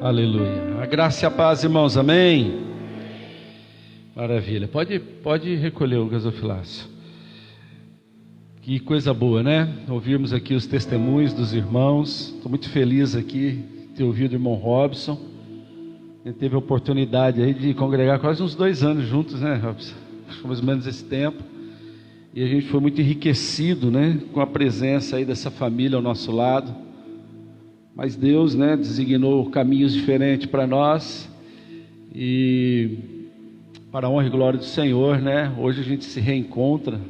Aleluia. A graça e a paz, irmãos, amém? Maravilha. Pode recolher o gasofilácio. Que coisa boa, né? Ouvirmos aqui os testemunhos dos irmãos. Estou muito feliz aqui de ter ouvido o irmão Robson. Ele teve a oportunidade aí de congregar quase uns 2 anos juntos, né, Robson? Acho que mais ou menos esse tempo. E a gente foi muito enriquecido, né, com a presença aí dessa família ao nosso lado. Mas Deus, né, designou caminhos diferentes para nós. E para a honra e glória do Senhor, né, hoje a gente se reencontra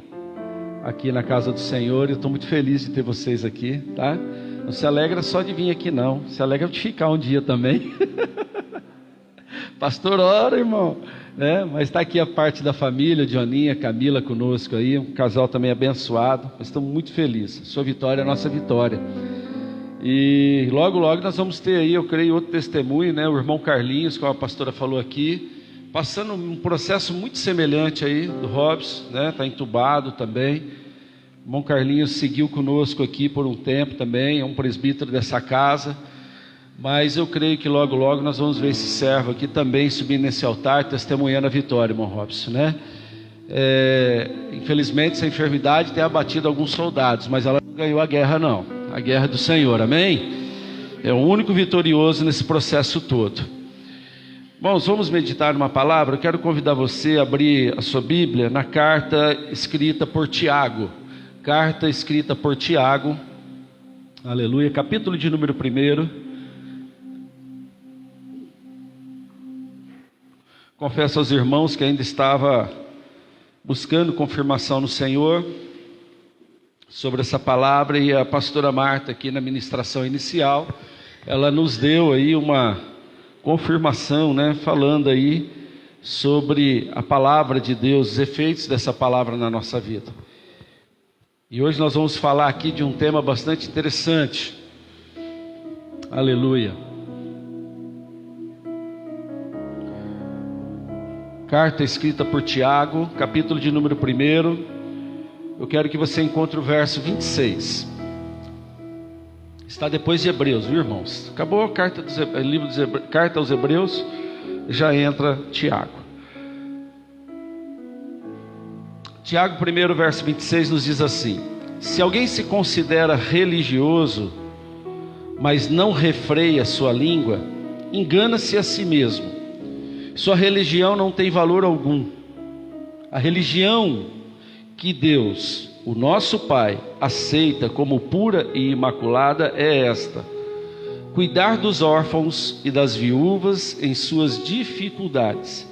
aqui na casa do Senhor. Eu estou muito feliz de ter vocês aqui, tá? Não se alegra só de vir aqui, não. Se alegra de ficar um dia também. Pastor, ora, irmão, né? Mas está aqui a parte da família, Dioninha, Camila conosco aí, um casal também abençoado. Nós estamos muito felizes. Sua vitória é a nossa vitória. E logo nós vamos ter aí, eu creio, outro testemunho, né? O irmão Carlinhos, como a pastora falou aqui, passando um processo muito semelhante aí do Robson, né? Está entubado também. O irmão Carlinhos seguiu conosco aqui por um tempo também, é um presbítero dessa casa. Mas eu creio que logo nós vamos ver esse servo aqui também subir nesse altar, testemunhando a vitória, irmão Robson, né? Infelizmente essa enfermidade tem abatido alguns soldados, mas ela não ganhou a guerra, não. A guerra é do Senhor, amém? É o único vitorioso nesse processo todo. Bom, vamos meditar numa palavra. Eu quero convidar você a abrir a sua Bíblia na carta escrita por Tiago. Carta escrita por Tiago, aleluia, capítulo de número 1. Confesso aos irmãos que ainda estava buscando confirmação no Senhor sobre essa palavra, e a pastora Marta aqui na ministração inicial, ela nos deu aí uma confirmação, né, falando aí sobre a palavra de Deus, os efeitos dessa palavra na nossa vida. E hoje nós vamos falar aqui de um tema bastante interessante. Aleluia. Carta escrita por Tiago, capítulo de número 1. Eu quero que você encontre o verso 26. Está depois de Hebreus, viu, irmãos? Acabou a carta carta aos Hebreus, já entra Tiago. Tiago 1, verso 26 nos diz assim: se alguém se considera religioso, mas não refreia sua língua, engana-se a si mesmo. Sua religião não tem valor algum. A religião que Deus, o nosso Pai, aceita como pura e imaculada é esta: cuidar dos órfãos e das viúvas em suas dificuldades,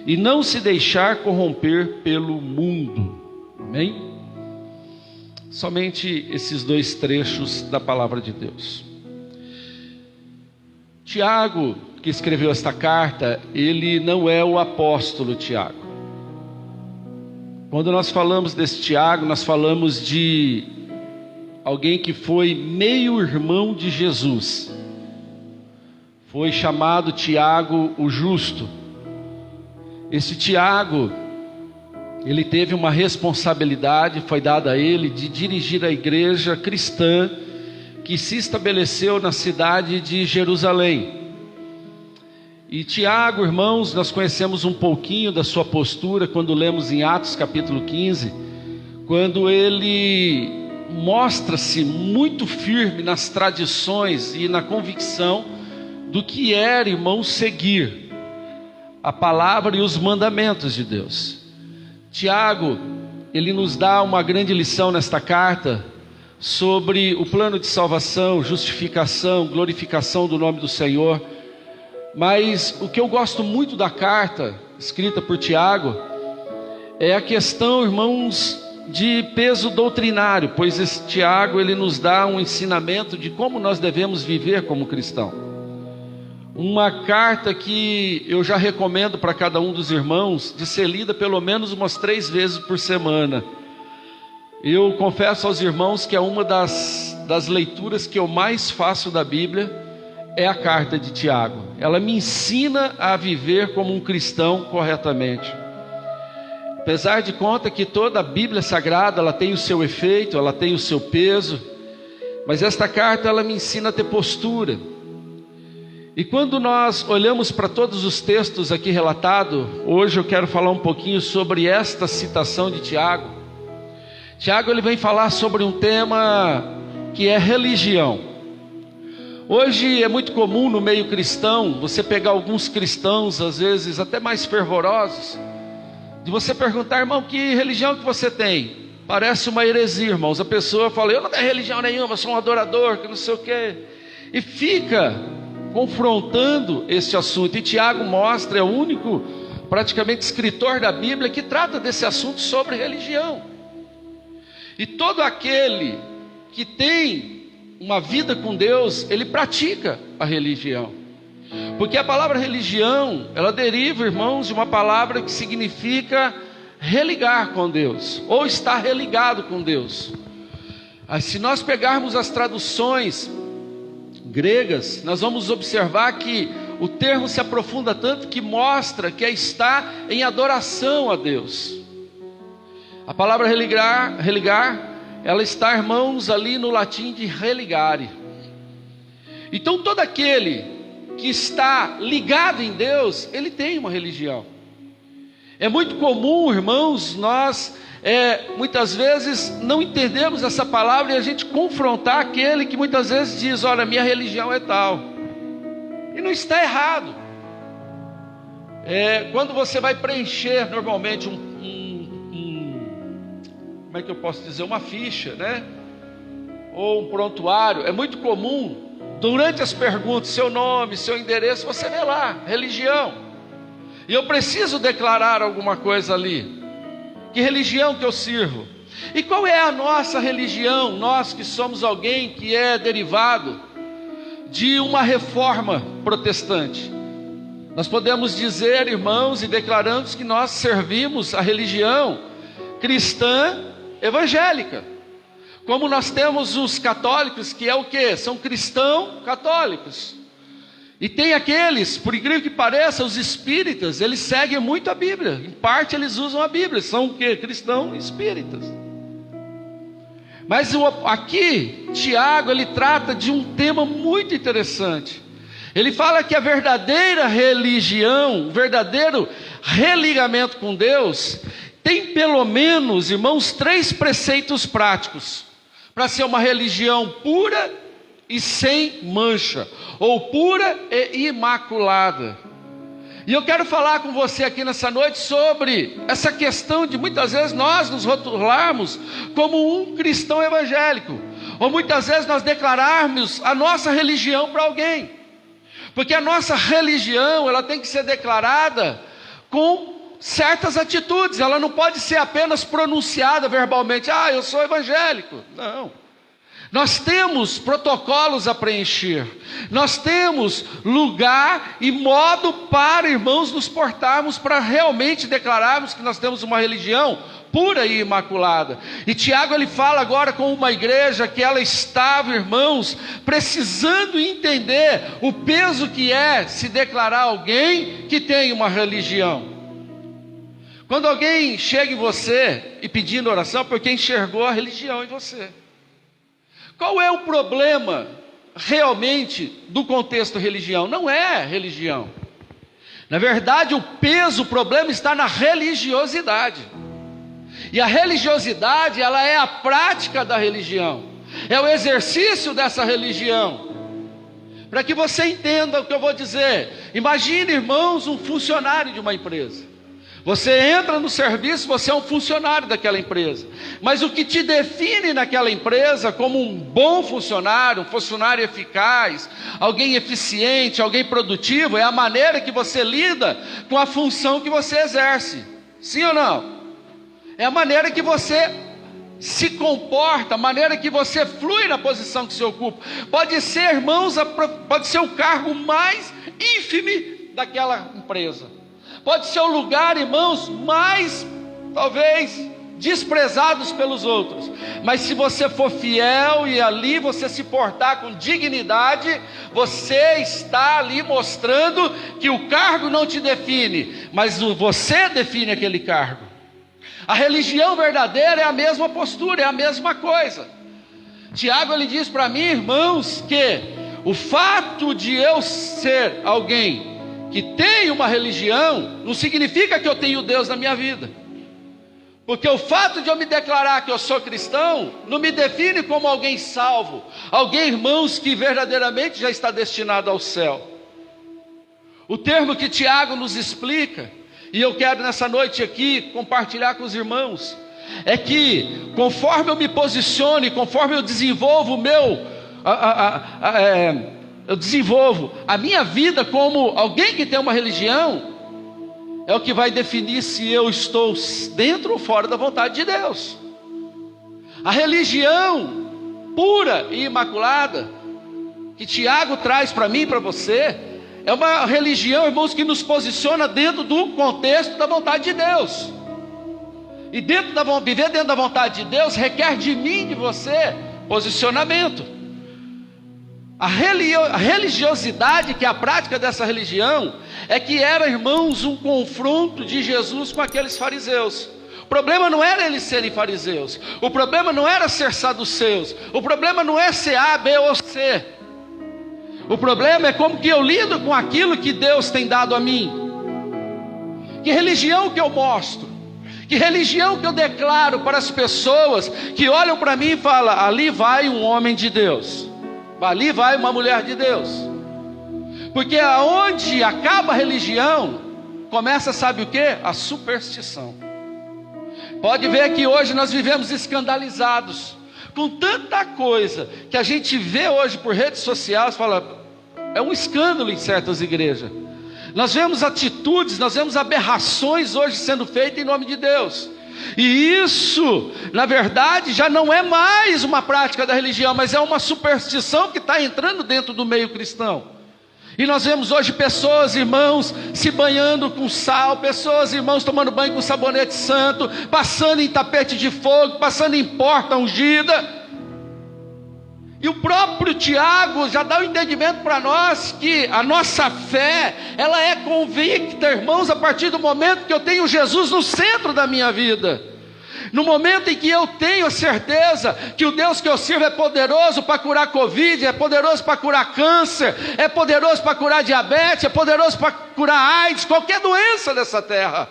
e não se deixar corromper pelo mundo. Amém? Somente esses 2 trechos da palavra de Deus. Tiago, que escreveu esta carta, ele não é o apóstolo Tiago. Quando nós falamos desse Tiago, nós falamos de alguém que foi meio irmão de Jesus. Foi chamado Tiago o Justo. Esse Tiago, ele teve uma responsabilidade, foi dada a ele, de dirigir a igreja cristã que se estabeleceu na cidade de Jerusalém. E Tiago, irmãos, nós conhecemos um pouquinho da sua postura quando lemos em Atos capítulo 15, quando ele mostra-se muito firme nas tradições e na convicção do que era, irmãos, seguir a palavra e os mandamentos de Deus. Tiago, ele nos dá uma grande lição nesta carta sobre o plano de salvação, justificação, glorificação do nome do Senhor. Mas o que eu gosto muito da carta escrita por Tiago é a questão, irmãos, de peso doutrinário, pois esse Tiago, ele nos dá um ensinamento de como nós devemos viver como cristão. Uma carta que eu já recomendo para cada um dos irmãos de ser lida pelo menos umas 3 vezes por semana. Eu confesso aos irmãos que é uma das leituras que eu mais faço da Bíblia, é a carta de Tiago. Ela me ensina a viver como um cristão corretamente. Apesar de conta que toda a Bíblia Sagrada, ela tem o seu efeito, ela tem o seu peso, mas esta carta, ela me ensina a ter postura. E quando nós olhamos para todos os textos aqui relatados, hoje eu quero falar um pouquinho sobre esta citação de Tiago. Tiago ele vem falar sobre um tema que é religião. Hoje é muito comum no meio cristão, você pegar alguns cristãos, às vezes até mais fervorosos, de você perguntar: irmão, que religião que você tem? Parece uma heresia, irmãos. A pessoa fala: eu não tenho religião nenhuma, eu sou um adorador, que não sei o quê. E fica confrontando esse assunto. E Tiago mostra, é o único praticamente escritor da Bíblia que trata desse assunto sobre religião. E todo aquele que tem uma vida com Deus, ele pratica a religião. Porque a palavra religião, ela deriva, irmãos, de uma palavra que significa religar com Deus, ou estar religado com Deus. Se nós pegarmos as traduções gregas, nós vamos observar que o termo se aprofunda tanto que mostra que é estar em adoração a Deus. A palavra religar, ela está, irmãos, ali no latim de religare. Então todo aquele que está ligado em Deus, ele tem uma religião. É muito comum, irmãos, nós muitas vezes não entendemos essa palavra e a gente confrontar aquele que muitas vezes diz: olha, minha religião é tal. E não está errado. Quando você vai preencher normalmente como é que eu posso dizer, uma ficha, né? Ou um prontuário, é muito comum, durante as perguntas, seu nome, seu endereço, você vê lá, religião. E eu preciso declarar alguma coisa ali. Que religião que eu sirvo? E qual é a nossa religião? Nós que somos alguém que é derivado de uma reforma protestante. Nós podemos dizer, irmãos, e declaramos que nós servimos a religião cristã evangélica. Como nós temos os católicos, que é o quê? São cristãos católicos. E tem aqueles, por incrível que pareça, os espíritas, eles seguem muito a Bíblia. Em parte eles usam a Bíblia, são o quê? Cristãos espíritas. Mas aqui, Tiago, ele trata de um tema muito interessante. Ele fala que a verdadeira religião, o verdadeiro religamento com Deus, tem pelo menos, irmãos, 3 preceitos práticos para ser uma religião pura e sem mancha, ou pura e imaculada. E eu quero falar com você aqui nessa noite sobre essa questão de muitas vezes nós nos rotularmos como um cristão evangélico, ou muitas vezes nós declararmos a nossa religião para alguém, porque a nossa religião, ela tem que ser declarada com certas atitudes, ela não pode ser apenas pronunciada verbalmente: eu sou evangélico. Não. Nós temos protocolos a preencher, nós temos lugar e modo para, irmãos, nos portarmos para realmente declararmos que nós temos uma religião pura e imaculada. E Tiago, ele fala agora com uma igreja que ela estava, irmãos, precisando entender o peso que é se declarar alguém que tem uma religião. Quando alguém chega em você e pedindo oração, porque enxergou a religião em você. Qual é o problema realmente do contexto religião? Não é religião. Na verdade, o problema está na religiosidade. E a religiosidade, ela é a prática da religião. É o exercício dessa religião. Para que você entenda o que eu vou dizer. Imagine, irmãos, um funcionário de uma empresa. Você entra no serviço, você é um funcionário daquela empresa. Mas o que te define naquela empresa como um bom funcionário, um funcionário eficaz, alguém eficiente, alguém produtivo, é a maneira que você lida com a função que você exerce. Sim ou não? É a maneira que você se comporta, a maneira que você flui na posição que você ocupa. Pode ser, irmãos, pode ser o cargo mais ínfime daquela empresa. Pode ser o lugar, irmãos, mais, talvez, desprezados pelos outros. Mas se você for fiel e ali você se portar com dignidade, você está ali mostrando que o cargo não te define, mas você define aquele cargo. A religião verdadeira é a mesma postura, é a mesma coisa. Tiago, ele diz para mim, irmãos, que O fato de eu ser alguém que tem uma religião, não significa que eu tenho Deus na minha vida. Porque o fato de eu me declarar que eu sou cristão, não me define como alguém salvo. Alguém, irmãos, que verdadeiramente já está destinado ao céu. O termo que Tiago nos explica, e eu quero nessa noite aqui compartilhar com os irmãos, é que conforme eu me posiciono, conforme eu desenvolvo a minha vida como alguém que tem uma religião, é o que vai definir se eu estou dentro ou fora da vontade de Deus. A religião pura e imaculada que Tiago traz para mim e para você, é uma religião, irmãos, que nos posiciona dentro do contexto da vontade de Deus. E viver dentro da vontade de Deus requer de mim e de você posicionamento. A religiosidade, que é a prática dessa religião, é que era, irmãos, um confronto de Jesus com aqueles fariseus. O problema não era eles serem fariseus, o problema não era ser saduceus, o problema não é ser A, B ou C. O problema é como que eu lido com aquilo que Deus tem dado a mim. Que religião que eu mostro? Que religião que eu declaro para as pessoas que olham para mim e falam: ali vai um homem de Deus, ali vai uma mulher de Deus. Porque aonde acaba a religião, começa, sabe o que? A superstição. Pode ver que hoje nós vivemos escandalizados com tanta coisa que a gente vê hoje por redes sociais. Fala, é um escândalo em certas igrejas. Nós vemos atitudes, nós vemos aberrações hoje sendo feitas em nome de Deus. E isso, na verdade, já não é mais uma prática da religião, mas é uma superstição que está entrando dentro do meio cristão. E nós vemos hoje pessoas, irmãos, se banhando com sal, pessoas, irmãos, tomando banho com sabonete santo, passando em tapete de fogo, passando em porta ungida. E o próprio Tiago já dá o entendimento para nós que a nossa fé, ela é convicta, irmãos, a partir do momento que eu tenho Jesus no centro da minha vida. No momento em que eu tenho certeza que o Deus que eu sirvo é poderoso para curar Covid, é poderoso para curar câncer, é poderoso para curar diabetes, é poderoso para curar AIDS, qualquer doença dessa terra,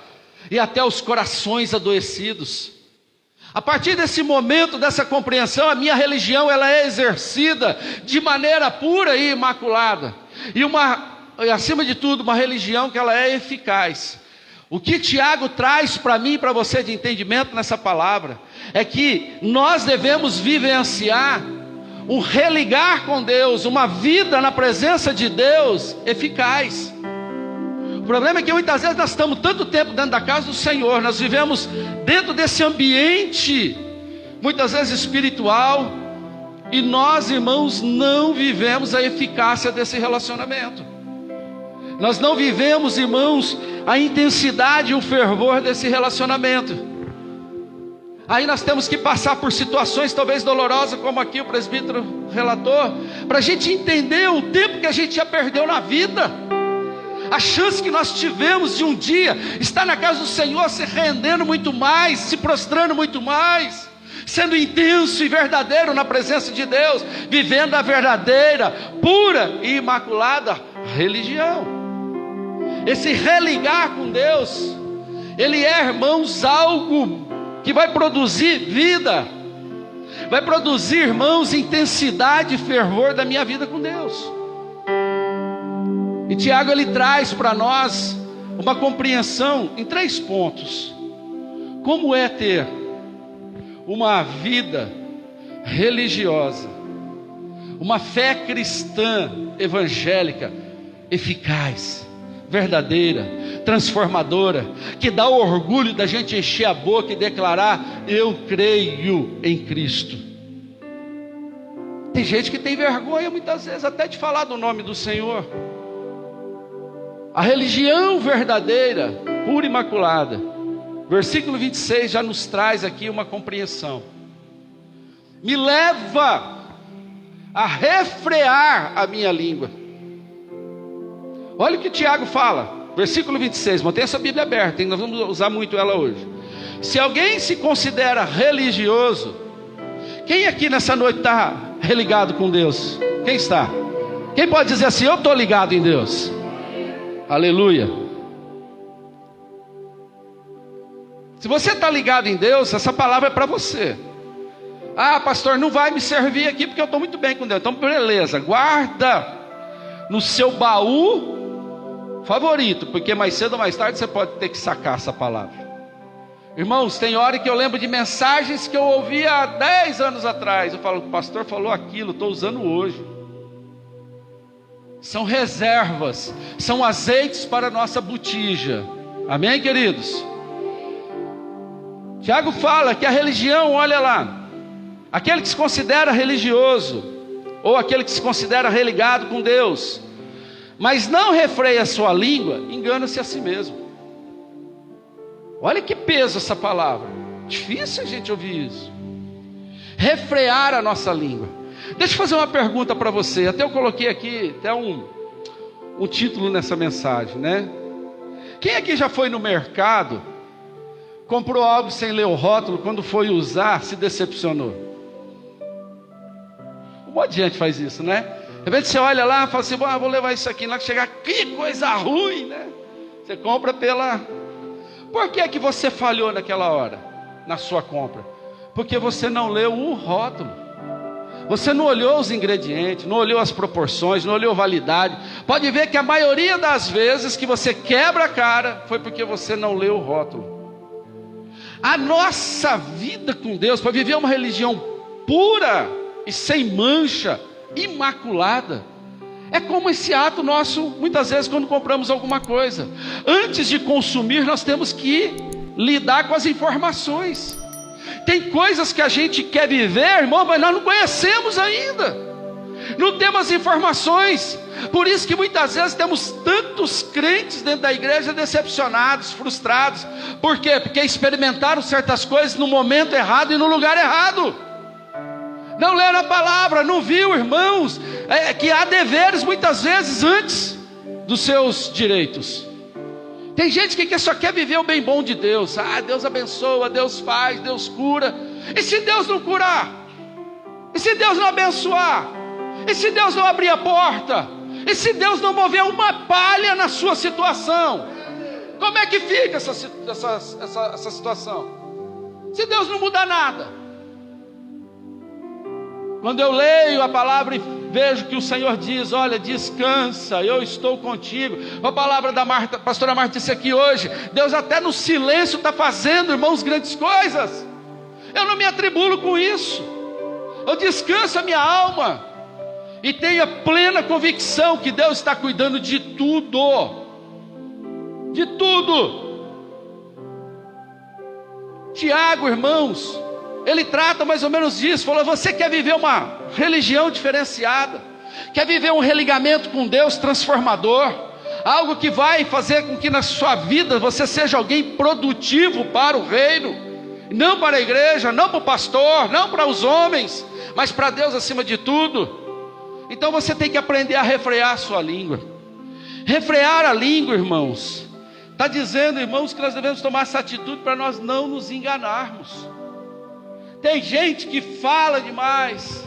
e até os corações adoecidos. A partir desse momento, dessa compreensão, a minha religião ela é exercida de maneira pura e imaculada. E acima de tudo, uma religião que ela é eficaz. O que Tiago traz para mim e para você de entendimento nessa palavra, é que nós devemos vivenciar um religar com Deus, uma vida na presença de Deus eficaz. O problema é que muitas vezes nós estamos tanto tempo dentro da casa do Senhor, nós vivemos dentro desse ambiente, muitas vezes espiritual, e nós, irmãos, não vivemos a eficácia desse relacionamento. Nós não vivemos, irmãos, a intensidade e o fervor desse relacionamento. Aí nós temos que passar por situações talvez dolorosas, como aqui o presbítero relatou, para a gente entender o tempo que a gente já perdeu na vida. A chance que nós tivemos de um dia estar na casa do Senhor, se rendendo muito mais, se prostrando muito mais, sendo intenso e verdadeiro na presença de Deus, vivendo a verdadeira, pura e imaculada religião. Esse religar com Deus, ele é, irmãos, algo que vai produzir vida, vai produzir, irmãos, intensidade e fervor da minha vida com Deus. E Tiago ele traz para nós uma compreensão em 3 pontos. Como é ter uma vida religiosa, uma fé cristã evangélica eficaz, verdadeira, transformadora, que dá o orgulho da gente encher a boca e declarar: eu creio em Cristo. Tem gente que tem vergonha muitas vezes até de falar do nome do Senhor. A religião verdadeira, pura e imaculada, versículo 26 já nos traz aqui uma compreensão. Me leva a refrear a minha língua. Olha o que Tiago fala, versículo 26, mantenha sua Bíblia aberta, hein? Nós vamos usar muito ela hoje. Se alguém se considera religioso, quem aqui nessa noite está religado com Deus? Quem está? Quem pode dizer assim: eu estou ligado em Deus? Aleluia. Se você está ligado em Deus, essa palavra é para você. Ah, pastor, não vai me servir aqui porque eu estou muito bem com Deus. Então beleza, guarda no seu baú favorito, porque mais cedo ou mais tarde você pode ter que sacar essa palavra. Irmãos, tem hora que eu lembro de mensagens que eu ouvi há 10 anos atrás. Eu falo: o pastor falou aquilo, estou usando hoje. São reservas, são azeites para a nossa botija. Amém, queridos? Tiago fala que a religião, olha lá, aquele que se considera religioso, ou aquele que se considera religado com Deus, mas não refreia a sua língua, engana-se a si mesmo. Olha que peso essa palavra. Difícil a gente ouvir isso. Refrear a nossa língua. Deixa eu fazer uma pergunta para você. Até eu coloquei aqui até um título nessa mensagem, né? Quem aqui já foi no mercado, comprou algo sem ler o rótulo, quando foi usar, se decepcionou? Um monte de gente faz isso, né? De repente você olha lá e fala assim: vou levar isso aqui, lá que chegar, que coisa ruim, né? Você compra pela... Por que é que você falhou naquela hora, na sua compra? Porque você não leu o rótulo. Você não olhou os ingredientes, não olhou as proporções, não olhou a validade. Pode ver que a maioria das vezes que você quebra a cara, foi porque você não leu o rótulo. A nossa vida com Deus, para viver uma religião pura e sem mancha, imaculada, é como esse ato nosso, muitas vezes quando compramos alguma coisa. Antes de consumir, nós temos que lidar com as informações. Tem coisas que a gente quer viver, irmão, mas nós não conhecemos ainda. Não temos informações. Por isso que muitas vezes temos tantos crentes dentro da igreja decepcionados, frustrados. Por quê? Porque experimentaram certas coisas no momento errado e no lugar errado. Não leram a palavra, não viu, irmãos, que há deveres muitas vezes antes dos seus direitos. Tem gente que só quer viver o bem bom de Deus. Ah, Deus abençoa, Deus faz, Deus cura. E se Deus não curar? E se Deus não abençoar? E se Deus não abrir a porta? E se Deus não mover uma palha na sua situação? Como é que fica essa situação? Se Deus não mudar nada. Quando eu leio a palavra e vejo que o Senhor diz: olha, descansa, eu estou contigo. A palavra da Marta, a pastora Marta disse aqui hoje, Deus até no silêncio está fazendo, irmãos, grandes coisas. Eu não me atribulo com isso. Eu descanso a minha alma e tenho a plena convicção que Deus está cuidando de tudo. De tudo. Tiago, irmãos, ele trata mais ou menos disso. Falou: você quer viver uma religião diferenciada, quer viver um religamento com Deus transformador, algo que vai fazer com que na sua vida você seja alguém produtivo para o reino, não para a igreja, não para o pastor, não para os homens, mas para Deus acima de tudo. Então você tem que aprender a refrear a sua língua. Refrear a língua, irmãos, está dizendo, irmãos, que nós devemos tomar essa atitude para nós não nos enganarmos. Tem gente que fala demais,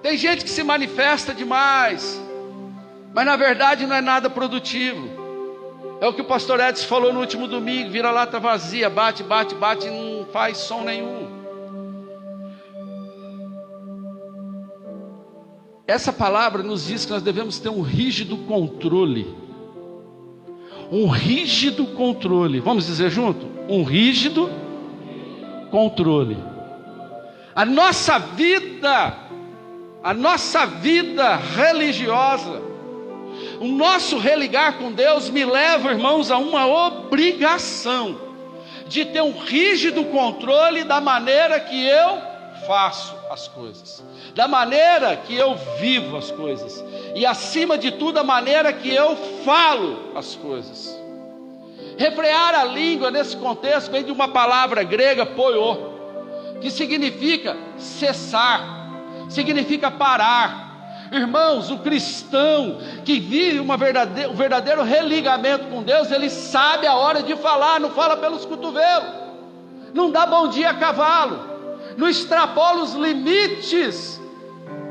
tem gente que se manifesta demais, mas na verdade não é nada produtivo. É o que o pastor Edson falou no último domingo: vira lata vazia, bate, bate, bate e não faz som nenhum. Essa palavra nos diz que nós devemos ter um rígido controle. Um rígido controle. Vamos dizer junto? Um rígido controle. A nossa vida religiosa, o nosso religar com Deus me leva, irmãos, a uma obrigação de ter um rígido controle da maneira que eu faço as coisas, da maneira que eu vivo as coisas, e acima de tudo a maneira que eu falo as coisas. Refrear a língua nesse contexto vem de uma palavra grega, poiô, que significa cessar, significa parar. Irmãos, o cristão que vive um verdadeiro religamento com Deus, ele sabe a hora de falar, não fala pelos cotovelos, não dá bom dia a cavalo, não extrapola os limites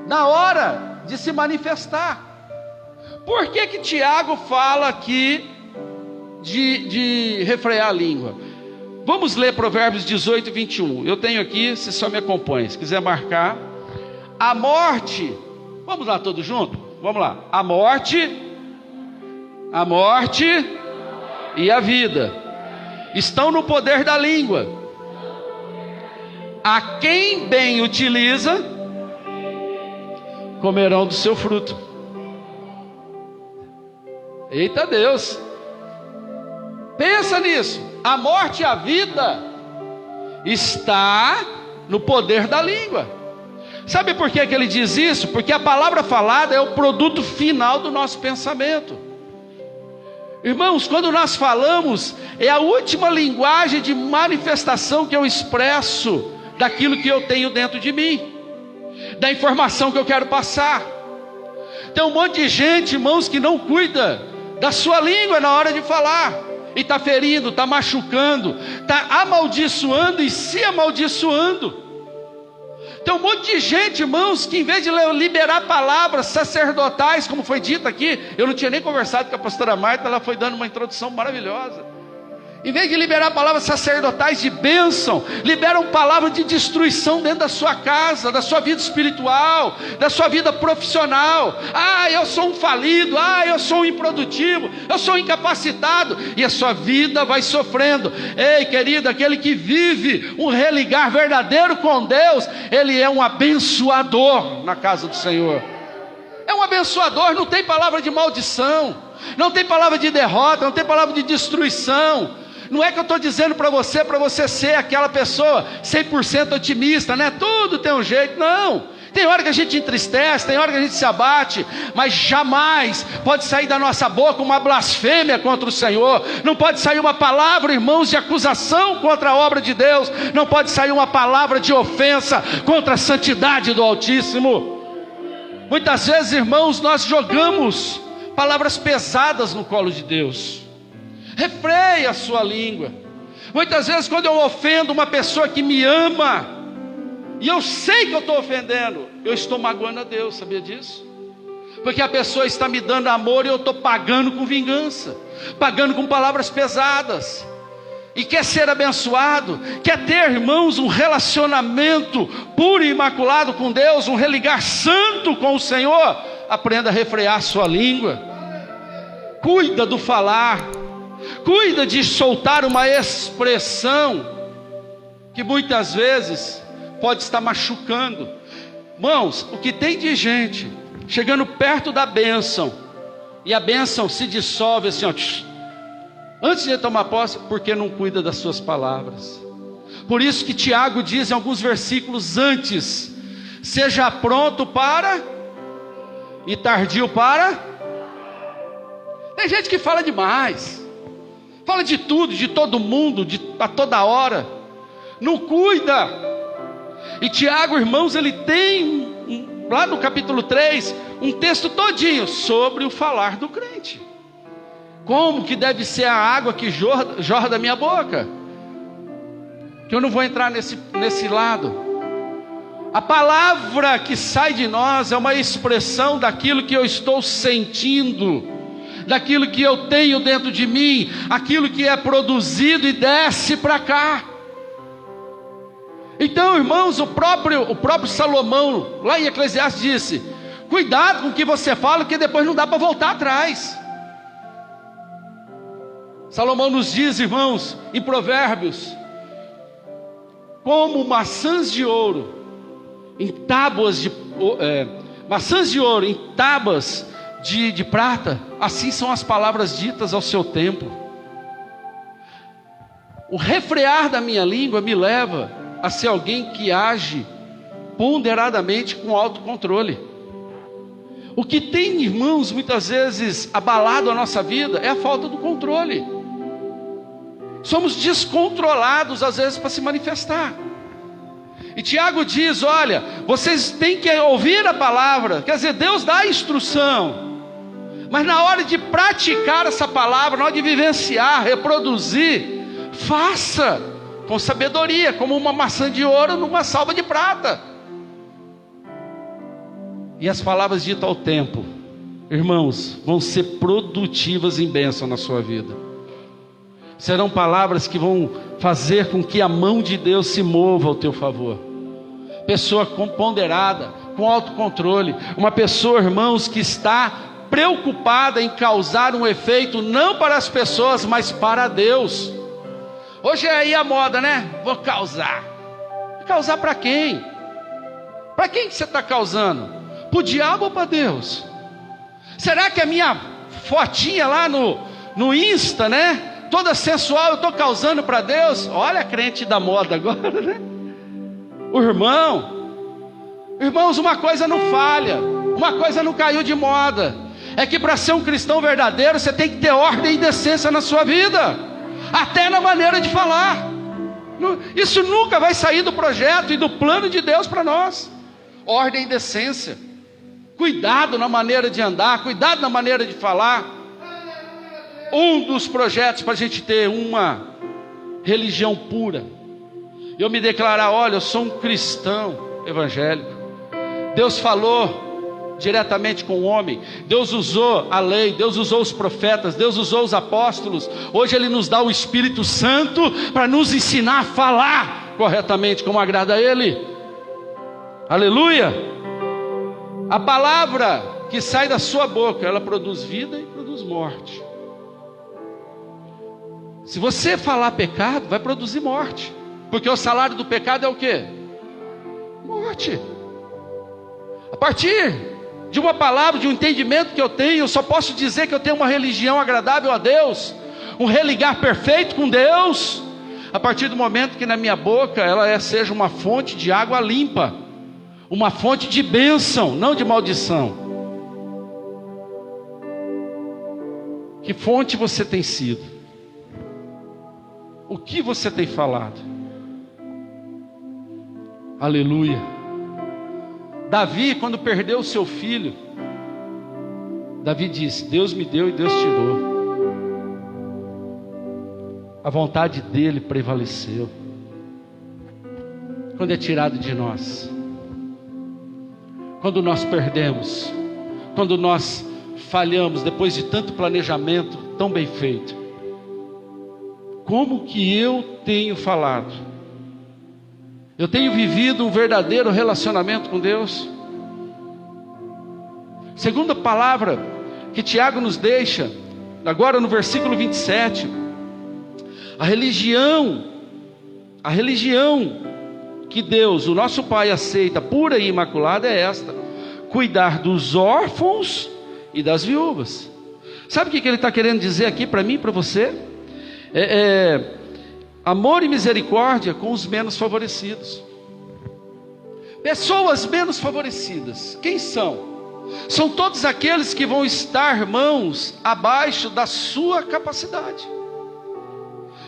na hora de se manifestar. Por que que Tiago fala aqui de refrear a língua? Vamos ler Provérbios 18 e 21. Eu tenho aqui, você só me acompanha. Se quiser marcar. A morte, vamos lá todos juntos? Vamos lá. A morte e a vida estão no poder da língua. A quem bem utiliza, comerão do seu fruto. Eita Deus! Pensa nisso. A morte e a vida está no poder da língua. Sabe por que ele diz isso? Porque a palavra falada é o produto final do nosso pensamento. Irmãos, quando nós falamos, é a última linguagem de manifestação que eu expresso daquilo que eu tenho dentro de mim, da informação que eu quero passar. Tem um monte de gente, irmãos, que não cuida da sua língua na hora de falar, e está ferindo, está machucando, está amaldiçoando e se amaldiçoando. Tem um monte de gente, irmãos, que em vez de liberar palavras sacerdotais, como foi dito aqui, eu não tinha nem conversado com a pastora Marta, ela foi dando uma introdução maravilhosa. Em vez de liberar palavras sacerdotais de bênção, liberam palavras de destruição dentro da sua casa, da sua vida espiritual, da sua vida profissional. Ah, eu sou um falido, eu sou um improdutivo, eu sou um incapacitado, e a sua vida vai sofrendo. Ei, querido, aquele que vive um religar verdadeiro com Deus, ele é um abençoador na casa do Senhor. É um abençoador, não tem palavra de maldição, não tem palavra de derrota, não tem palavra de destruição. Não é que eu estou dizendo para você ser aquela pessoa 100% otimista, né? Tudo tem um jeito, não. Tem hora que a gente entristece, tem hora que a gente se abate, mas jamais pode sair da nossa boca uma blasfêmia contra o Senhor. Não pode sair uma palavra, irmãos, de acusação contra a obra de Deus. Não pode sair uma palavra de ofensa contra a santidade do Altíssimo. Muitas vezes, irmãos, nós jogamos palavras pesadas no colo de Deus. Refreie a sua língua. Muitas vezes quando eu ofendo uma pessoa que me ama, e eu sei que eu estou ofendendo, eu estou magoando a Deus, sabia disso? Porque a pessoa está me dando amor e eu estou pagando com vingança, pagando com palavras pesadas. E quer ser abençoado, quer ter, irmãos, um relacionamento puro e imaculado com Deus, um religar santo com o Senhor, aprenda a refrear a sua língua. Cuida do falar. Cuida de soltar uma expressão que muitas vezes pode estar machucando. Irmãos, o que tem de gente chegando perto da bênção, e a bênção se dissolve assim, ó, antes de tomar posse, porque não cuida das suas palavras. Por isso que Tiago diz em alguns versículos antes: seja pronto para e tardio para. Tem gente que fala demais, fala de tudo, de todo mundo, a toda hora, não cuida. E Tiago, irmãos, ele tem lá no capítulo 3 um texto todinho sobre o falar do crente. Como que deve ser a água que jorra da minha boca? Que eu não vou entrar nesse lado. A palavra que sai de nós é uma expressão daquilo que eu estou sentindo, daquilo que eu tenho dentro de mim, aquilo que é produzido e desce para cá. Então, irmãos, o próprio Salomão, lá em Eclesiastes, disse: cuidado com o que você fala, porque depois não dá para voltar atrás. Salomão nos diz, irmãos, em Provérbios: como maçãs de ouro em tábuas de prata, assim são as palavras ditas ao seu tempo. O refrear da minha língua me leva a ser alguém que age ponderadamente, com autocontrole. O que tem, irmãos, muitas vezes abalado a nossa vida é a falta do controle. Somos descontrolados às vezes para se manifestar. E Tiago diz: olha, vocês têm que ouvir a palavra. Quer dizer, Deus dá a instrução, mas na hora de praticar essa palavra, na hora de vivenciar, reproduzir, faça com sabedoria, como uma maçã de ouro numa salva de prata. E as palavras ditas ao tempo irmãos, vão ser produtivas em bênção na sua vida. Serão palavras que vão fazer com que a mão de Deus se mova ao teu favor. Pessoa ponderada, com autocontrole, uma pessoa, irmãos, que está preocupada em causar um efeito não para as pessoas, mas para Deus. Hoje é aí a moda, né? Vou causar. Causar para quem? Para quem que você está causando? Para o diabo ou para Deus? Será que a minha fotinha lá no Insta, né? Toda sensual, eu estou causando para Deus? Olha a crente da moda agora, né? O irmãos, uma coisa não falha, uma coisa não caiu de moda, é que para ser um cristão verdadeiro, você tem que ter ordem e decência na sua vida, até na maneira de falar. Isso nunca vai sair do projeto e do plano de Deus para nós. Ordem e decência, cuidado na maneira de andar, cuidado na maneira de falar. Um dos projetos para a gente ter uma religião pura, eu me declarar, olha, eu sou um cristão evangélico. Deus falou diretamente com o homem, Deus usou a lei, Deus usou os profetas, Deus usou os apóstolos. Hoje Ele nos dá o Espírito Santo para nos ensinar a falar corretamente, como agrada a Ele. Aleluia! A palavra que sai da sua boca, ela produz vida e produz morte. Se você falar pecado, vai produzir morte, porque o salário do pecado é o quê? Morte. A partir de uma palavra, de um entendimento que eu tenho, eu só posso dizer que eu tenho uma religião agradável a Deus, um religar perfeito com Deus, a partir do momento que na minha boca ela seja uma fonte de água limpa, uma fonte de bênção, não de maldição. Que fonte você tem sido? O que você tem falado? Aleluia. Davi, quando perdeu o seu filho, Davi disse: Deus me deu e Deus tirou. A vontade dele prevaleceu. Quando é tirado de nós, quando nós perdemos, quando nós falhamos, depois de tanto planejamento tão bem feito, como que eu tenho falado? Eu tenho vivido um verdadeiro relacionamento com Deus? Segunda palavra que Tiago nos deixa, agora no versículo 27, a religião que Deus, o nosso Pai, aceita, pura e imaculada, é esta: cuidar dos órfãos e das viúvas. Sabe o que ele está querendo dizer aqui para mim e para você? Amor e misericórdia com os menos favorecidos. Pessoas menos favorecidas, quem são? São todos aqueles que vão estar, irmãos, abaixo da sua capacidade.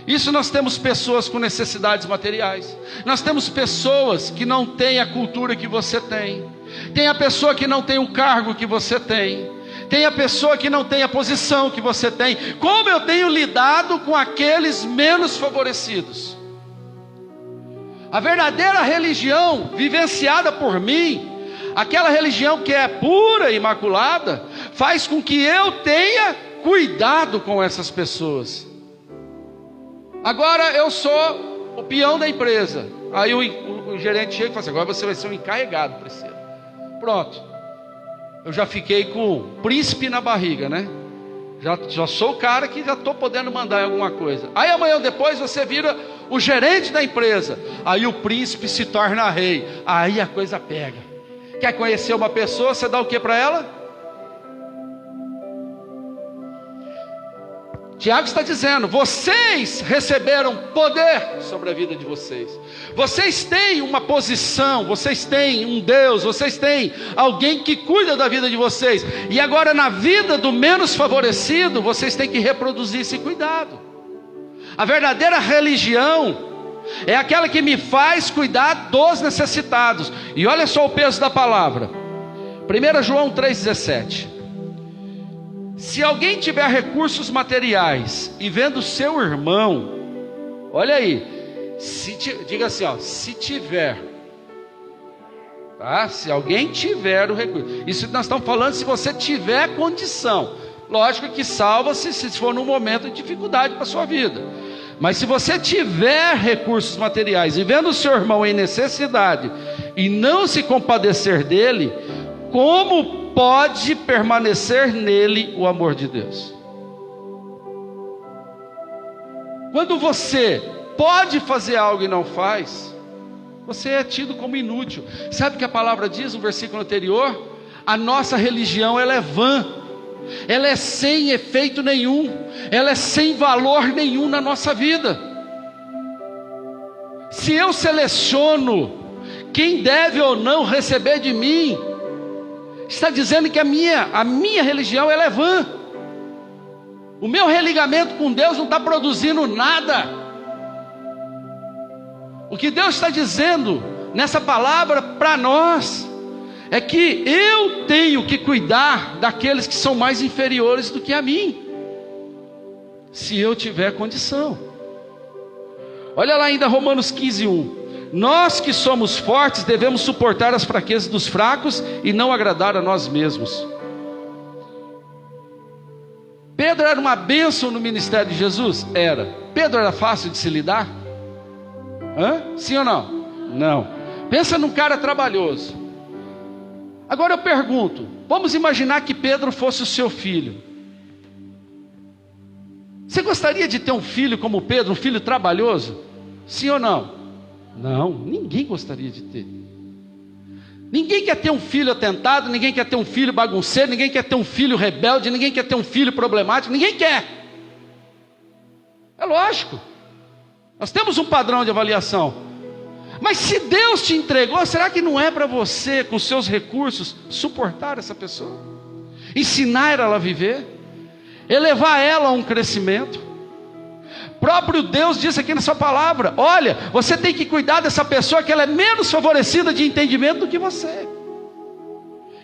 Isso nós temos pessoas com necessidades materiais, nós temos pessoas que não têm a cultura que você tem, tem a pessoa que não tem o cargo que você tem, tem a pessoa que não tem a posição que você tem. Como eu tenho lidado com aqueles menos favorecidos? A verdadeira religião vivenciada por mim, aquela religião que é pura e imaculada, faz com que eu tenha cuidado com essas pessoas. Agora eu sou o peão da empresa, aí o gerente chega e fala assim: agora você vai ser o encarregado, Priscila. Pronto, eu já fiquei com o príncipe na barriga, né? Já sou o cara que já estou podendo mandar em alguma coisa. Aí amanhã ou depois você vira o gerente da empresa, aí o príncipe se torna rei, aí a coisa pega. Quer conhecer uma pessoa, você dá o que para ela? Tiago está dizendo: vocês receberam poder sobre a vida de vocês, vocês têm uma posição, vocês têm um Deus, vocês têm alguém que cuida da vida de vocês, e agora na vida do menos favorecido, vocês têm que reproduzir esse cuidado. A verdadeira religião é aquela que me faz cuidar dos necessitados. E olha só o peso da palavra, 1 João 3,17. Se alguém tiver recursos materiais e vendo seu irmão, olha aí, diga assim, ó, se tiver, Tá? Se alguém tiver o recurso. Isso nós estamos falando se você tiver condição. Lógico que salva-se se for num momento de dificuldade para a sua vida. Mas se você tiver recursos materiais e vendo o seu irmão em necessidade e não se compadecer dele, como pode permanecer nele o amor de Deus? Quando você pode fazer algo e não faz, você é tido como inútil. Sabe o que a palavra diz no versículo anterior? A nossa religião, ela é vã, ela é sem efeito nenhum, ela é sem valor nenhum na nossa vida. Se eu seleciono quem deve ou não receber de mim, está dizendo que a minha religião, ela é vã. O meu religamento com Deus não está produzindo nada. O que Deus está dizendo nessa palavra para nós é que eu tenho que cuidar daqueles que são mais inferiores do que a mim, se eu tiver condição. Olha lá ainda Romanos 15:1. Nós que somos fortes devemos suportar as fraquezas dos fracos e não agradar a nós mesmos. Pedro era uma bênção no ministério de Jesus? Era. Pedro era fácil de se lidar? Sim ou não? Não. Pensa num cara trabalhoso. Agora eu pergunto, vamos imaginar que Pedro fosse o seu filho. Você gostaria de ter um filho como Pedro, um filho trabalhoso? Sim ou não? Não, ninguém gostaria de ter. Ninguém quer ter um filho atentado, ninguém quer ter um filho bagunceiro, ninguém quer ter um filho rebelde, ninguém quer ter um filho problemático, ninguém quer. É lógico. Nós temos um padrão de avaliação. Mas se Deus te entregou, será que não é para você, com seus recursos, suportar essa pessoa? Ensinar ela a viver? Elevar ela a um crescimento? Próprio Deus disse aqui na sua palavra: olha, você tem que cuidar dessa pessoa que ela é menos favorecida de entendimento do que você.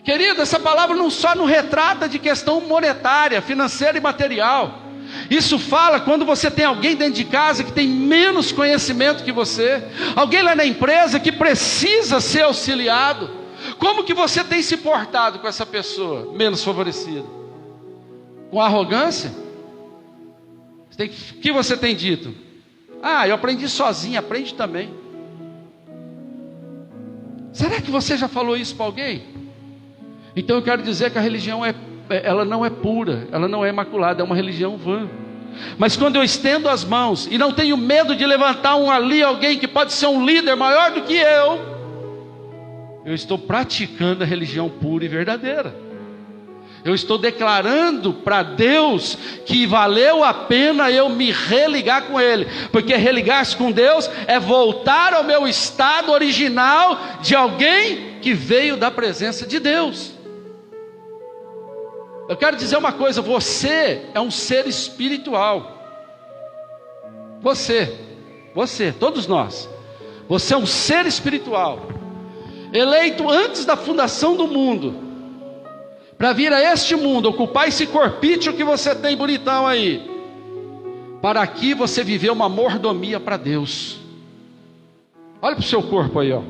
Querido, essa palavra não só nos retrata de questão monetária, financeira e material. Isso fala quando você tem alguém dentro de casa que tem menos conhecimento que você, alguém lá na empresa que precisa ser auxiliado. Como que você tem se portado com essa pessoa menos favorecida? Com arrogância? O que você tem dito? Eu aprendi sozinho, aprende também. Será que você já falou isso para alguém? Então eu quero dizer que a religião ela não é pura, ela não é imaculada, é uma religião vã. Mas quando eu estendo as mãos e não tenho medo de levantar alguém que pode ser um líder maior do que eu estou praticando a religião pura e verdadeira. Eu estou declarando para Deus que valeu a pena eu me religar com Ele, porque religar-se com Deus é voltar ao meu estado original de alguém que veio da presença de Deus. Eu quero dizer uma coisa: você é um ser espiritual. Você, todos nós. Você é um ser espiritual, eleito antes da fundação do mundo, para vir a este mundo, ocupar esse corpício que você tem bonitão aí, para aqui você viver uma mordomia para Deus. Olha para o seu corpo aí, ó.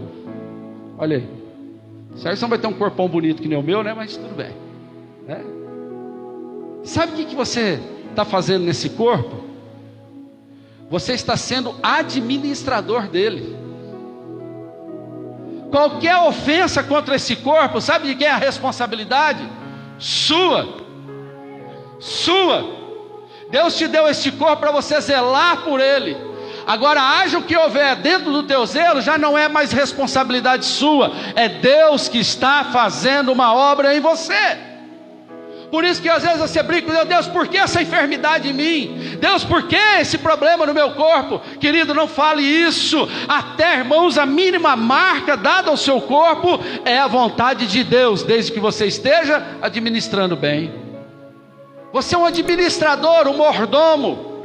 Olha aí. Certo, você não vai ter um corpão bonito que nem o meu, né? Mas tudo bem, né? Sabe o que você está fazendo nesse corpo? Você está sendo administrador dele. Qualquer ofensa contra esse corpo, sabe de quem é a responsabilidade? Sua. Deus te deu este corpo para você zelar por ele. Agora, haja o que houver dentro do teu zelo, já não é mais responsabilidade sua, é Deus que está fazendo uma obra em você. Por isso que às vezes você brinca com Deus: por que essa enfermidade em mim? Deus, por que esse problema no meu corpo? Querido, não fale isso. Até, irmãos, a mínima marca dada ao seu corpo é a vontade de Deus, desde que você esteja administrando bem. Você é um administrador, um mordomo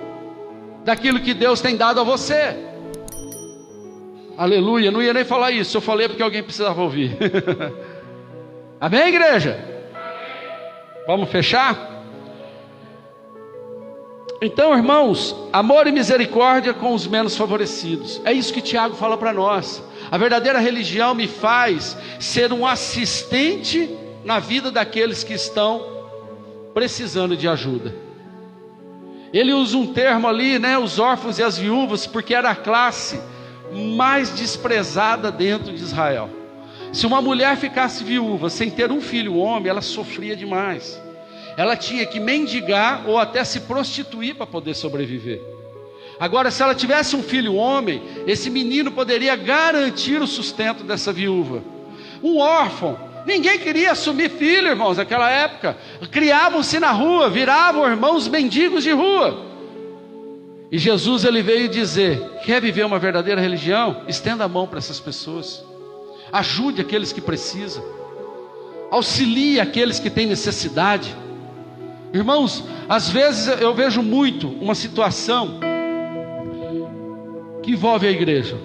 daquilo que Deus tem dado a você. Aleluia. Não ia nem falar isso, eu falei porque alguém precisava ouvir. Amém, igreja? Vamos fechar? Então, irmãos, amor e misericórdia com os menos favorecidos. É isso que Tiago fala para nós. A verdadeira religião me faz ser um assistente na vida daqueles que estão precisando de ajuda. Ele usa um termo ali, né, os órfãos e as viúvas, porque era a classe mais desprezada dentro de Israel. Se uma mulher ficasse viúva sem ter um filho homem, ela sofria demais. Ela tinha que mendigar ou até se prostituir para poder sobreviver. Agora, se ela tivesse um filho homem, esse menino poderia garantir o sustento dessa viúva. Um órfão, ninguém queria assumir filho, irmãos, naquela época. Criavam-se na rua, viravam irmãos mendigos de rua. E Jesus, ele veio dizer: quer viver uma verdadeira religião? Estenda a mão para essas pessoas. Ajude aqueles que precisam. Auxilie aqueles que têm necessidade. Irmãos, às vezes eu vejo muito uma situação que envolve a igreja.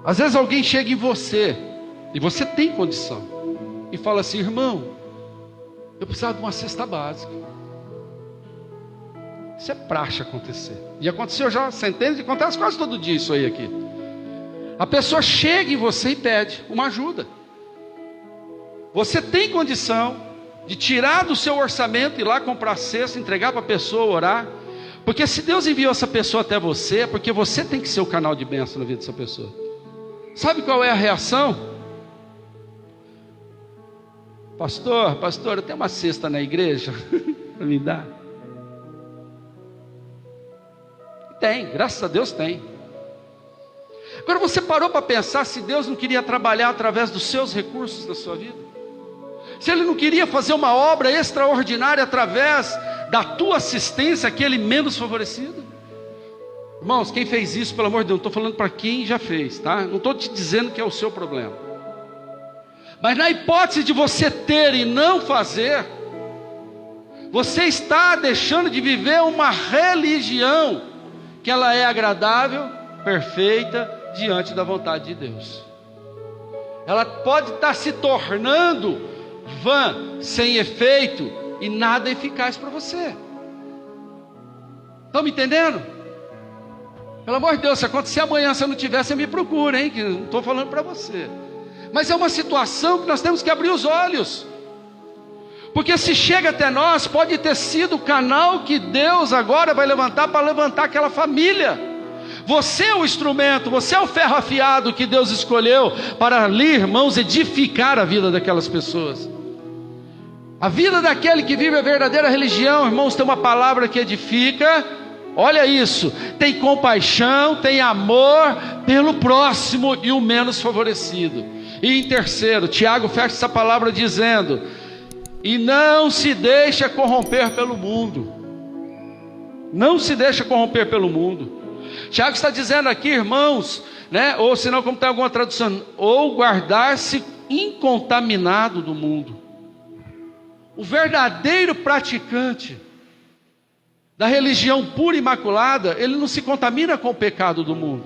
Às vezes alguém chega em você, e você tem condição, e fala assim: irmão, eu precisava de uma cesta básica. Isso é praxe acontecer. E aconteceu já centenas, acontece quase todo dia isso aí aqui. A pessoa chega em você e pede uma ajuda. Você tem condição de tirar do seu orçamento, ir lá comprar cesta, entregar para a pessoa, orar. Porque se Deus enviou essa pessoa até você, é porque você tem que ser o canal de bênção na vida dessa pessoa. Sabe qual é a reação? Pastor, eu tenho uma cesta na igreja para me dar. Tem, graças a Deus tem. Agora, você parou para pensar se Deus não queria trabalhar através dos seus recursos na sua vida? Se Ele não queria fazer uma obra extraordinária através da tua assistência àquele menos favorecido? Irmãos, quem fez isso, pelo amor de Deus, não estou falando para quem já fez, tá? Não estou te dizendo que é o seu problema. Mas na hipótese de você ter e não fazer, você está deixando de viver uma religião que ela é agradável, perfeita, diante da vontade de Deus. Ela pode estar se tornando vã, sem efeito e nada eficaz para você. Estão me entendendo? Pelo amor de Deus, se acontecer amanhã, se eu não tiver, você me procura, hein? Que não estou falando para você. Mas é uma situação que nós temos que abrir os olhos. Porque se chega até nós, pode ter sido o canal que Deus agora vai levantar para levantar aquela família. Você é o instrumento, você é o ferro afiado que Deus escolheu para ali, irmãos, edificar a vida daquelas pessoas. A vida daquele que vive a verdadeira religião, irmãos, tem uma palavra que edifica. Olha isso, tem compaixão, tem amor pelo próximo e o menos favorecido. E em terceiro, Tiago fecha essa palavra dizendo: e não se deixa corromper pelo mundo. Não se deixa corromper pelo mundo. Tiago está dizendo aqui, irmãos, né? Ou senão, como tem alguma tradução, ou guardar-se incontaminado do mundo. O verdadeiro praticante da religião pura e imaculada, ele não se contamina com o pecado do mundo.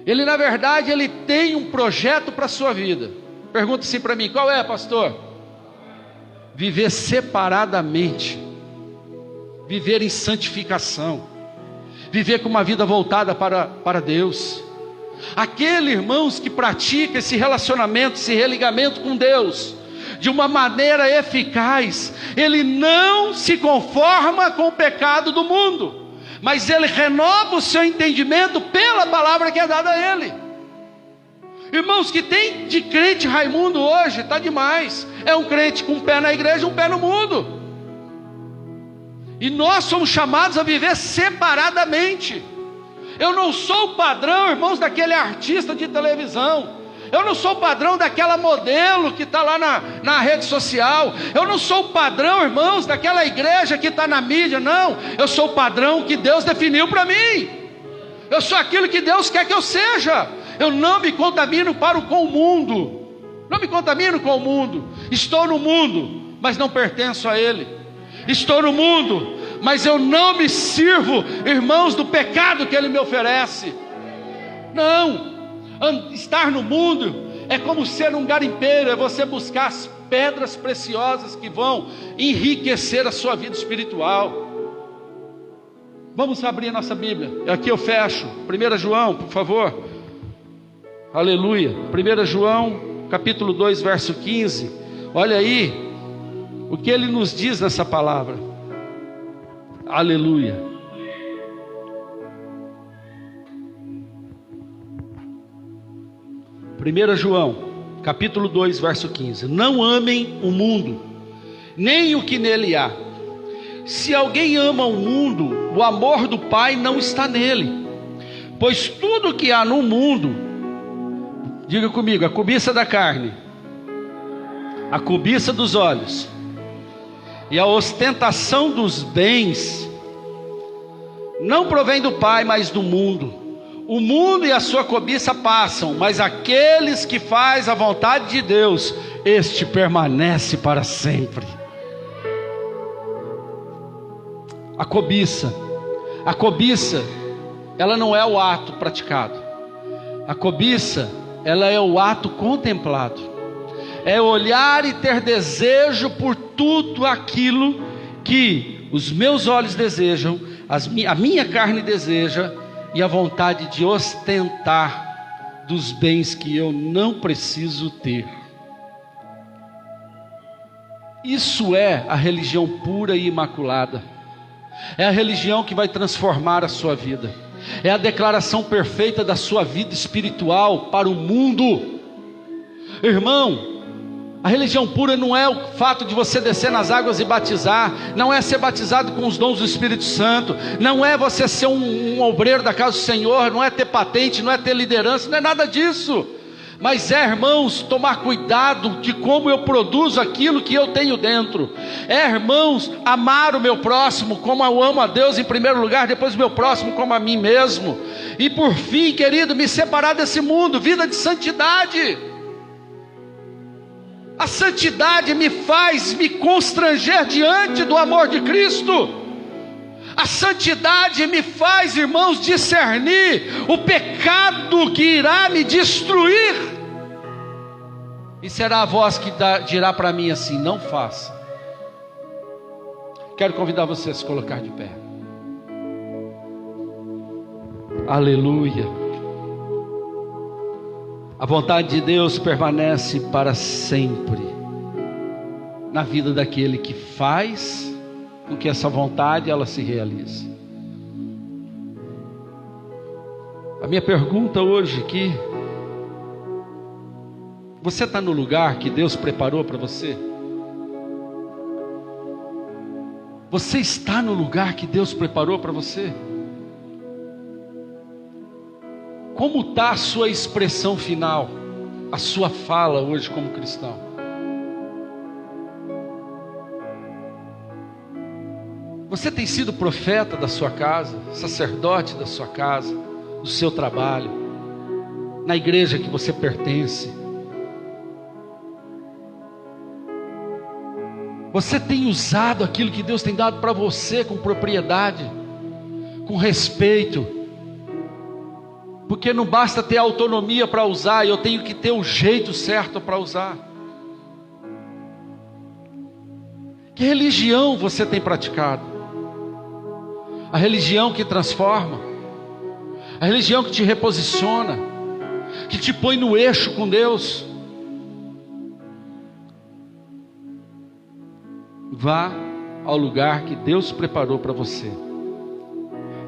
Ele, na verdade, ele tem um projeto para a sua vida. Pergunta assim para mim: qual é, pastor? Viver separadamente, viver em santificação, viver com uma vida voltada para Deus. Aquele, irmãos, que pratica esse relacionamento, esse religamento com Deus de uma maneira eficaz, ele não se conforma com o pecado do mundo, mas ele renova o seu entendimento pela palavra que é dada a ele. Irmãos, que tem de crente Raimundo hoje, está demais. É um crente com um pé na igreja e um pé no mundo. E nós somos chamados a viver separadamente. Eu não sou o padrão, irmãos, daquele artista de televisão. Eu não sou o padrão daquela modelo que está lá na rede social. Eu não sou o padrão, irmãos, daquela igreja que está na mídia. Não, eu sou o padrão que Deus definiu para mim. Eu sou aquilo que Deus quer que eu seja. Eu não me contamino com o mundo. Não me contamino com o mundo. Estou no mundo, mas não pertenço a ele. Estou no mundo, mas eu não me sirvo, irmãos, do pecado que ele me oferece. Não. Estar no mundo é como ser um garimpeiro, é você buscar as pedras preciosas que vão enriquecer a sua vida espiritual. Vamos abrir a nossa Bíblia. Aqui eu fecho. 1 João, por favor. Aleluia. 1 João, capítulo 2, verso 15. Olha aí o que ele nos diz nessa palavra. Aleluia. Primeira João, capítulo 2, verso 15. Não amem o mundo, nem o que nele há. Se alguém ama o mundo, o amor do Pai não está nele. Pois tudo que há no mundo, diga comigo, a cobiça da carne, a cobiça dos olhos e a ostentação dos bens, não provém do Pai, mas do mundo. O mundo e a sua cobiça passam, mas aqueles que fazem a vontade de Deus, este permanece para sempre. A cobiça, ela não é o ato praticado. A cobiça, ela é o ato contemplado. É olhar e ter desejo por tudo aquilo que os meus olhos desejam, a minha carne deseja, e a vontade de ostentar dos bens que eu não preciso ter. Isso é a religião pura e imaculada. É a religião que vai transformar a sua vida. É a declaração perfeita da sua vida espiritual para o mundo. Irmão, a religião pura não é o fato de você descer nas águas e batizar, não é ser batizado com os dons do Espírito Santo, não é você ser um obreiro da casa do Senhor, não é ter patente, não é ter liderança, não é nada disso. Mas irmãos, tomar cuidado de como eu produzo aquilo que eu tenho dentro. Irmãos, amar o meu próximo como eu amo a Deus em primeiro lugar, depois o meu próximo como a mim mesmo. E por fim, querido, me separar desse mundo, vida de santidade. A santidade me faz me constranger diante do amor de Cristo. A santidade me faz, irmãos, discernir o pecado que irá me destruir. E será a voz que dirá para mim assim: não faça. Quero convidar você a se colocar de pé. Aleluia. A vontade de Deus permanece para sempre na vida daquele que faz com que essa vontade ela se realize. A minha pergunta hoje aqui: você está no lugar que Deus preparou para você? Você está no lugar que Deus preparou para você? Como está a sua expressão final, a sua fala hoje como cristão? Você tem sido profeta da sua casa, sacerdote da sua casa, do seu trabalho, na igreja que você pertence? Você tem usado aquilo que Deus tem dado para você com propriedade, com respeito? Porque não basta ter autonomia para usar, eu tenho que ter o jeito certo para usar. Que religião você tem praticado? A religião que transforma, a religião que te reposiciona, que te põe no eixo com Deus. Vá ao lugar que Deus preparou para você,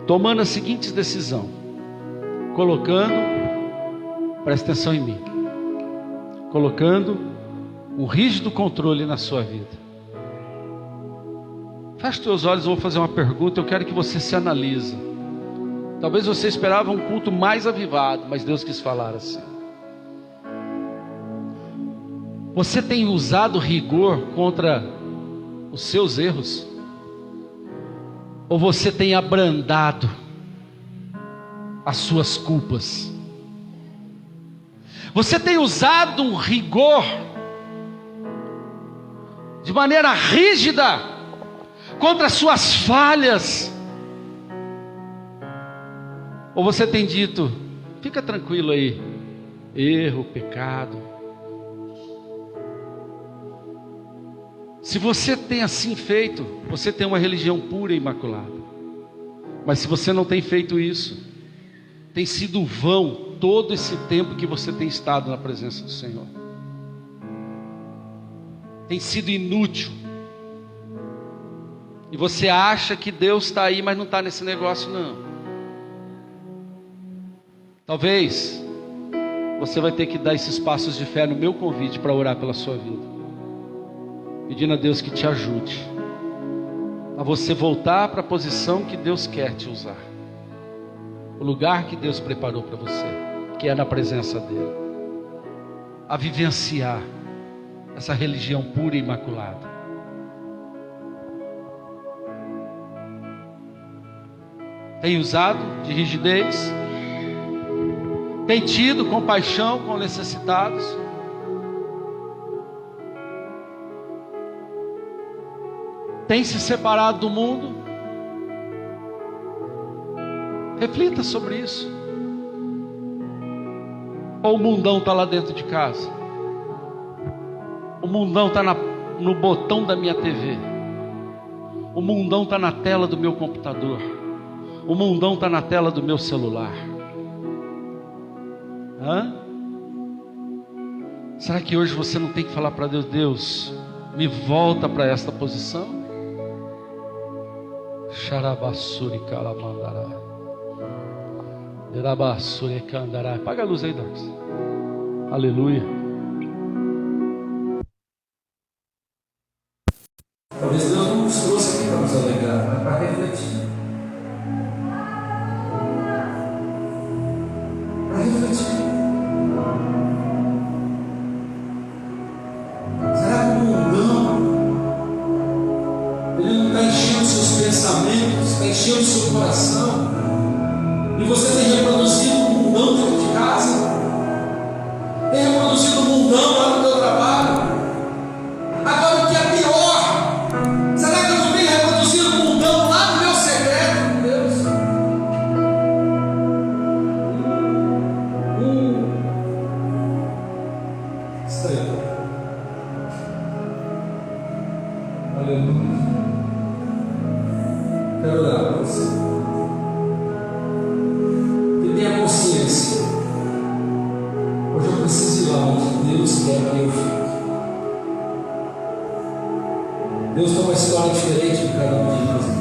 tomando a seguinte decisão, colocando, presta atenção em mim, colocando um rígido controle na sua vida. Feche os teus olhos, eu vou fazer uma pergunta, eu quero que você se analise. Talvez você esperava um culto mais avivado, mas Deus quis falar assim. Você tem usado rigor contra os seus erros? Ou você tem abrandado as suas culpas? Você tem usado um rigor de maneira rígida contra as suas falhas? Ou você tem dito: fica tranquilo aí, erro, pecado? Se você tem assim feito, você tem uma religião pura e imaculada. Mas se você não tem feito isso, tem sido vão todo esse tempo que você tem estado na presença do Senhor. Tem sido inútil. E você acha que Deus está aí, mas não está nesse negócio não. Talvez você vai ter que dar esses passos de fé no meu convite para orar pela sua vida, pedindo a Deus que te ajude a você voltar para a posição que Deus quer te usar, o lugar que Deus preparou para você, que é na presença dEle, a vivenciar essa religião pura e imaculada. Tem usado de rigidez? Tem tido compaixão com necessitados? Tem se separado do mundo? Reflita sobre isso. Ou o mundão está lá dentro de casa? O mundão está no botão da minha TV. O mundão está na tela do meu computador. O mundão está na tela do meu celular. Será que hoje você não tem que falar para Deus: Deus, me volta para esta posição? Xarabassuri calamandará. Erabassuri candará. Apaga a luz aí, Darks. Aleluia. Talvez Deus não nos trouxe aqui para nos alegrar, mas para refletir. Para refletir. Será que o mundão, ele não está enchendo seus pensamentos, está enchendo seu coração, e você tem reproduzido o mundão dentro de casa, tem reproduzido o mundão lá no teu trabalho? Agora o que é pior, será que eu não tenho reproduzido o mundão lá no meu secreto com Deus? Isso aí. Aleluia. Quero orar para você. Que tenha consciência. Hoje eu preciso ir lá onde Deus quer que eu fique. Deus tem uma história diferente de cada um de nós.